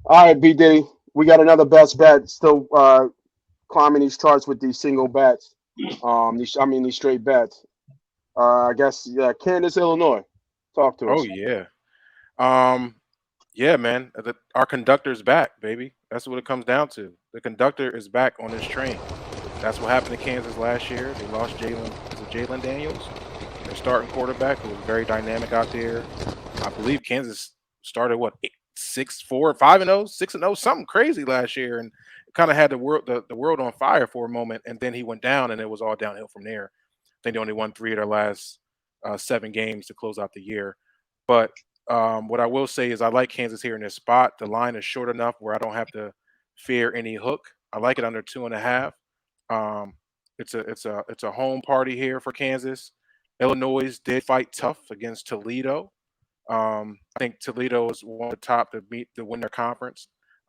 All right, B Diddy, we got another best bet. Still climbing these charts with these single bets. These straight bets. I guess yeah, Kansas, Illinois. Talk to Oh us. yeah. Um, yeah, man. Our conductor's back, baby. That's what it comes down to. The conductor is back on this train. That's what happened to Kansas last year. They lost Jalen Daniels, their starting quarterback, who was very dynamic out there. I believe Kansas started what 6-4, 5-0, 6-0, something crazy last year, and kind of had the world on fire for a moment. And then he went down, and it was all downhill from there. I think they only won 3 of their last 7 games to close out the year. But what I will say is I like Kansas here in this spot. The line is short enough where I don't have to fear any hook. I like it under 2.5. Um, it's a home party here for Kansas. Illinois did fight tough against Toledo. I think Toledo is one of the top to win their conference.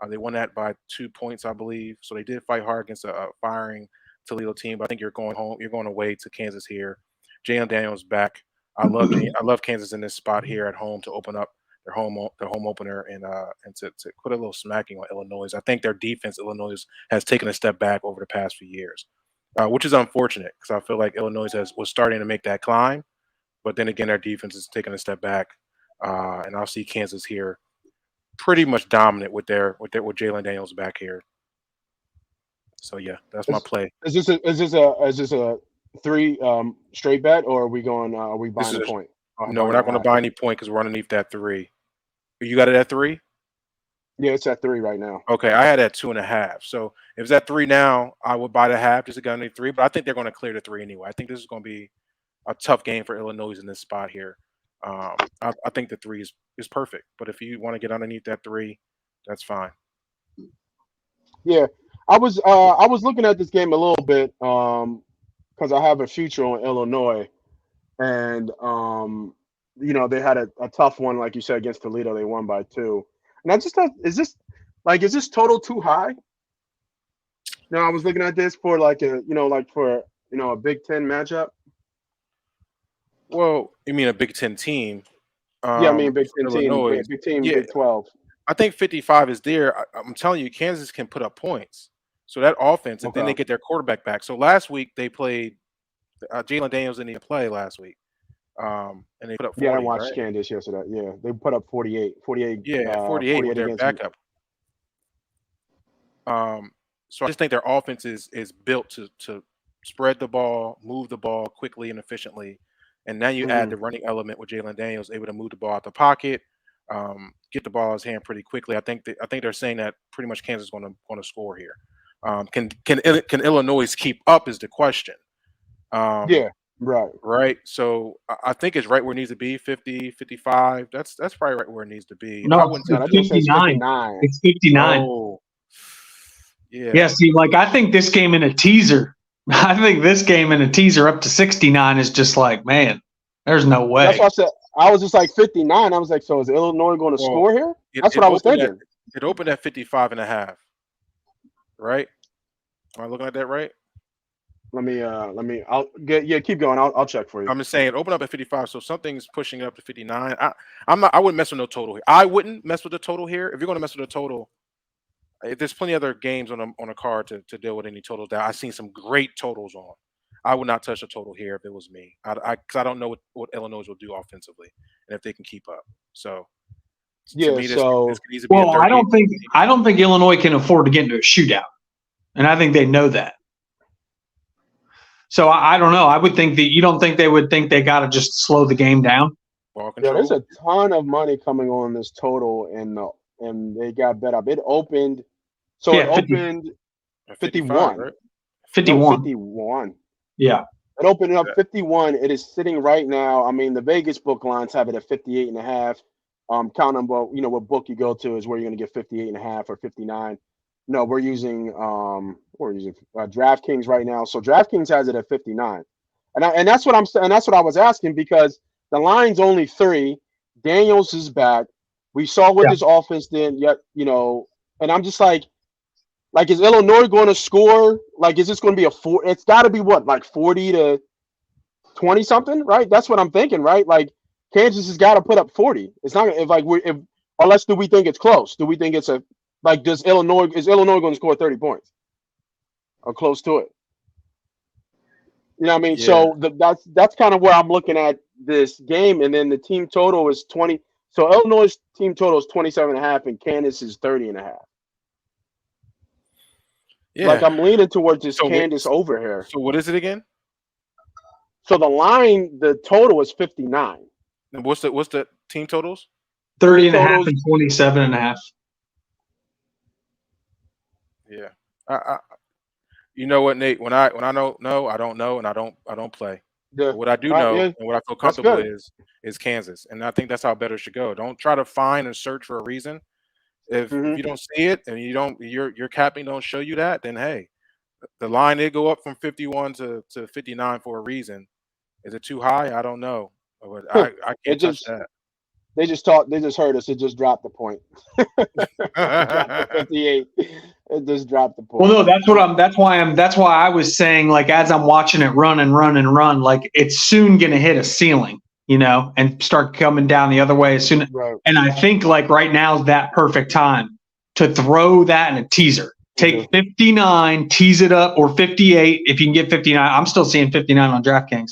They won that by 2 points, I believe. So they did fight hard against a firing Toledo team. But I think you're going home. You're going away to Kansas here. Jalen Daniels back. I love Kansas in this spot here at home to open up their home opener and to put a little smacking on Illinois. I think their defense, Illinois, has taken a step back over the past few years, which is unfortunate because I feel like Illinois was starting to make that climb, but then again, their defense is taking a step back, and I'll see Kansas here pretty much dominant with Jalen Daniels back here. So yeah, that's my Is, play. is this a three straight bet, or are we going? Are we This buying is a point? no, we're Buying a not going to half? buy any point because we're underneath that 3. You got it at 3. Yeah, it's at three right now. Okay, I had at 2.5. So if it's at 3 now, I would buy the half just to get underneath 3. But I think they're going to clear the 3 anyway. I think this is going to be a tough game for Illinois in this spot here. I think the 3 is perfect. But if you want to get underneath that 3, that's fine. Yeah, I was looking at this game a little bit because I have a future on Illinois, and they had a tough one like you said against Toledo. They won by two, and I just thought, is this total too high? No, I was looking at this for a Big Ten matchup. Well, you mean a Big Ten team Yeah, I mean Big for Ten team, Illinois? Big Team, Yeah, Big 12. I think 55 is there. I'm telling you, Kansas can put up points. So that offense, and then they Okay. get their quarterback back. So last week they played Jalen Daniels didn't even play last week, and they put up Yeah, I 40, watched right? Candace yesterday. Yeah, they put up 48, 48, Yeah, 48 with 48 their against. backup. So I just think their offense is built to spread the ball, move the ball quickly and efficiently, and now you add Hmm. the running element with Jalen Daniels able to move the ball out the pocket, get the ball in his hand pretty quickly. I think they're saying that pretty much Kansas is going to score here. Can Illinois keep up is the question. Um, Yeah, right. right. So I think it's right where it needs to be 50, 55. That's probably right where it needs to be. I No, wouldn't No, touch it's that it. joint says 59. 59. It's 59. Oh, Yeah, yeah. see, like I think this game in a teaser, I think this game in a teaser up to 69 is just like, man, there's no That's way. why I said I was just like 59. I was like, so is Illinois going to Well, score here? it, That's it what I was opened at thinking. it opened at 55 and a half, right? Am I looking at that right? I'll get, yeah, keep going. I'll check for you. I'm just saying it opened up at 55, so something's pushing it up to 59. I wouldn't mess with no total here. I wouldn't mess with the total here. If you're going to mess with the total, there's plenty other games on a card to deal with any totals that I've seen some great totals on. I would not touch a total here if it was me. Because I don't know what Illinois will do offensively and if they can keep up. So to Yeah, me, this so could easily be a Well, 38. I don't think Illinois can afford to get into a shootout, and I think they know that. So I don't know. I would think that you don't think they would think they got to just slow the game down. Ball yeah, there's control. a ton of money coming on this total, and they got bet up. It opened, so it Yeah, 50, opened At 55, 51. right? No, 51. 51. Yeah. It opened up Yeah. 51. It is sitting right now. I mean, the Vegas book lines have it at 58 and a half. Counting what book you go to is where you're going to get 58 and a half or 59. No, we're using DraftKings right now. So DraftKings has it at 59. And that's what I'm saying. And that's what I was asking because the line's only three. Daniels is back. We saw what Yeah. this offense did. Yet, and I'm just like, is Illinois going to score? Like, is this going to be a four? It's got to be what, like 40 to 20 something, right? That's what I'm thinking, right? Like, Kansas has got to put up 40. It's not if like we if unless do we think it's close? Do we think it's a Like, is Illinois going to score 30 points or close to it? You know what I mean? Yeah, So that's kind of where I'm looking at this game, and then the team total is 20. So Illinois' team total is 27.5, and Kansas is 30.5. Like, yeah. I'm leaning towards this So wait, Kansas over here. so what is it again? So the total is 59. And what's the team totals? 30 Team and a half totals, and 27.5. Yeah. I you know what, Nate? When I don't know, I don't know, and I don't play. But the what I do know yeah, and what I feel that's comfortable good. is Kansas, and I think that's how better should go. Don't try to find and search for a reason. If Hmm. you don't see it and your capping don't show you that, then hey, the line did go up from 51 to 59 for a reason. Is it too high? I don't know, but I It can't touch just that. they just heard us. It just dropped the point. It dropped to 58. It just dropped the Well, point. no, that's why I was saying, like, as I'm watching it run and run and run, like, it's soon going to hit a ceiling, and start coming down the other way as soon. Right. And I think, like, right now is that perfect time to throw that in a teaser. Mhm. Take 59, tease it up, or 58 if you can get 59. I'm still seeing 59 on DraftKings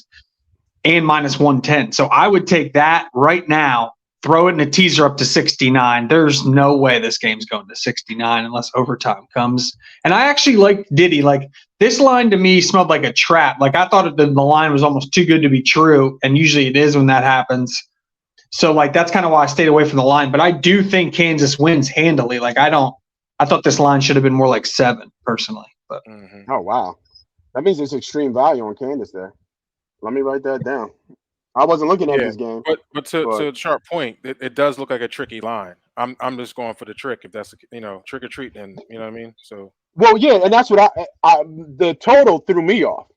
and minus 110. So I would take that right now, throw it in a teaser up to 69. There's no way this game's going to 69 unless overtime comes. And I actually like Diddy. Like, this line to me smelled like a trap. Like, I thought the line was almost too good to be true. And usually it is when that happens. So, like, that's kind of why I stayed away from the line. But I do think Kansas wins handily. Like, I thought this line should have been more like 7 personally. But Hmm. Oh wow, that means there's extreme value on Candace there. Let me write that down. I wasn't looking at Yeah, this game, but but to a sharp point, it does look like a tricky line. I'm just going for the trick if that's trick or treat, and you know what I mean. So well, yeah, and that's what I the total threw me off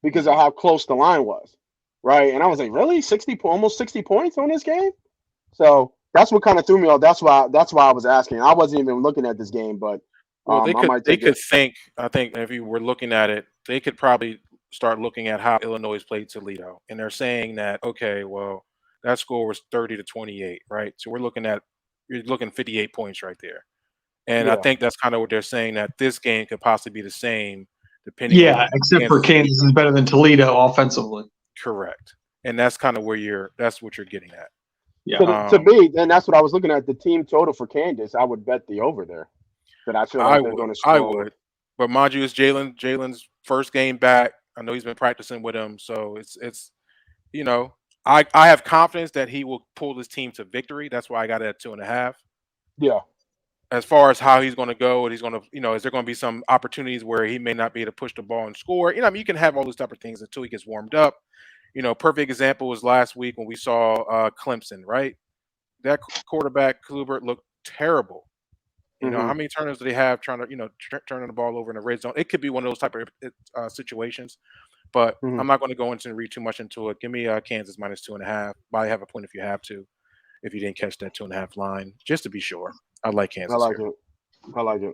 because of mhm. how close the line was, right? And I was like, really, almost 60 points on this game. So that's what kind of threw me off. That's why I was asking. I wasn't even looking at this game, but Well, I might they take it. could think. I think if you were looking at it, they could probably start looking at how Illinois played Toledo, and they're saying that okay, well, that score was 30-28, right? So you're looking 58 points right there, and I Yeah. think that's kind of what they're saying that this game could possibly be the same, depending yeah, on except for Kansas's Kansas is defense. better than Toledo offensively. Correct, and that's kind of that's what you're getting at. Yeah. To Um, me, and that's what I was looking at. The team total for Kansas, I would bet the over there. But I feel like they're going to I score over. would, but mind you, it's Jalen's first game back. I know he's been practicing with him, so it's you know I have confidence that he will pull this team to victory. That's why I got it at 2.5. Yeah. As far as how he's going to go, and he's going to is there going to be some opportunities where he may not be able to push the ball and score? I mean, you can have all those type of things until he gets warmed up. Perfect example was last week when we saw Clemson, right? That quarterback Kluber looked terrible. Hmm. How many turnovers do they have trying to, turning the ball over in the red zone? It could be one of those type of situations, but Hmm. I'm not going to go into and read too much into it. Give me Kansas minus 2.5. Buy have a point if you have to, if you didn't catch that 2.5 line, just to be sure. I like I Kansas like here. it. I like it.